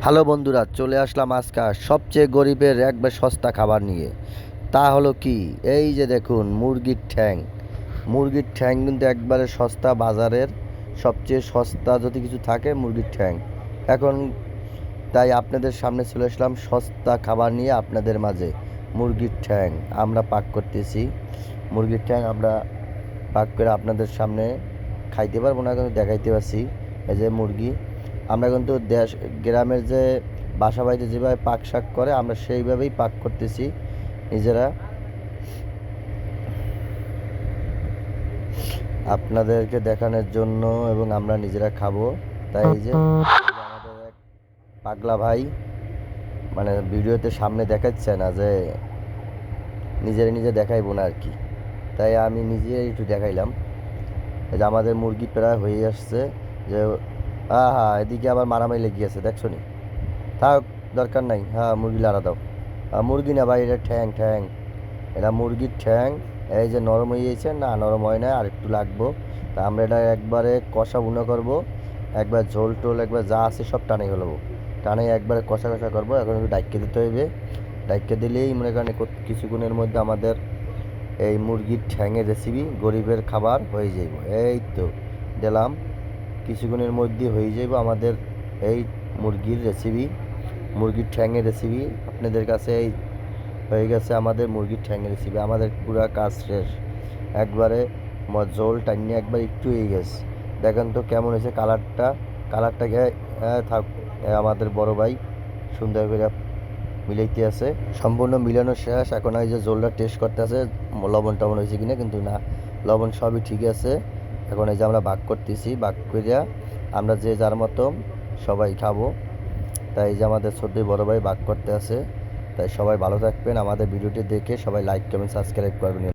Hello বন্ধুরা, চলে আসলাম আজকাল সবচেয়ে গরিবের একবার সস্তা খাবার নিয়ে। তা হলো কি, এই যে দেখুন মুরগির ঠ্যাং। মুরগির ঠ্যাং কিন্তু একবারে সস্তা, বাজারের সবচেয়ে সস্তা যদি কিছু থাকে মুরগির ঠ্যাং। এখন তাই আপনাদের সামনে চলে আসলাম সস্তা খাবার নিয়ে আপনাদের মাঝে। মুরগির ঠ্যাং আমরা পাক করতেছি। মুরগির ঠ্যাং আমরা পাক করে আপনাদের সামনে খাইতে পারবো না, কিন্তু দেখাইতে পারছি। এই যে মুরগি, আমরা কিন্তু দেশ গ্রামের যে বাসা বাড়িতে যেভাবে পাক শাক করে আমরা সেইভাবেই পাক করতেছি নিজেরা, আপনাদেরকে দেখানোর জন্য, এবং আমরা নিজেরা খাবো। তাই এই যে আমাদের এক পাগলা ভাই মানে ভিডিওতে সামনে দেখাচ্ছে না, যে নিজে দেখাইবো না আর কি, তাই আমি নিজে একটু দেখাইলাম। এই যে আমাদের মুরগি প্রায় হয়ে আসছে। যে হ্যাঁ, এদিকে আবার মারামারি লেগে গেছে, দেখছো নি? থাক, দরকার নাই। হ্যাঁ, মুরগি লাড়া দাও। মুরগি না ভাই, এটা ঠ্যাং ঠ্যাং, এটা মুরগির ঠ্যাং। এই যে নরম হয়ে গেছে, না নরম হয় না, আর একটু লাগবো। তা আমরা এটা একবারে কষা ভুনা করবো, একবার ঝোল টোল একবার যা আছে সব টানে ফেলবো, টানে একবারে কষা কষা করবো। এখন একটু ডাইকে দিতে হইবে, ডাইকে দিলেই মনে করেন কিছুক্ষণের মধ্যে আমাদের এই মুরগির ঠ্যাংয়ের রেসিপি, গরিবের খাবার হয়ে যাইব। এই তো দিলাম, কিছুক্ষণের মধ্যে হয়ে যাইব আমাদের এই মুরগির রেসিপি, মুরগির ঠ্যাংয়ের রেসিপি আপনাদের কাছে। এই হয়ে গেছে আমাদের মুরগির ঠ্যাংয়ের রেসিপি, আমাদের পুরো কাজ শেষ। একবারে ঝোল টাইনি একবার একটু হয়ে গেছে। দেখেন তো কেমন হয়েছে কালারটাকে। থাক, আমাদের বড় ভাই সুন্দর করে মিলাইতে আছে, সম্পূর্ণ মিলানো শেষ। এখন এই যে জলটা টেস্ট করতে আছে লবণ টবণ হয়েছে কিনা, কিন্তু না, লবণ সবই ঠিক আছে। এখন এই যে আমরা ভাগ করতেছি, ভাগ করিয়া আমরা যে যার মতো সবাই খাবো। তাই এই যে আমাদের ছোট্ট বড় ভাই ভাগ করতে আছে। তাই সবাই ভালো থাকবেন, আমাদের ভিডিওটি দেখে সবাই লাইক কমেন্ট সাবস্ক্রাইব করবেন।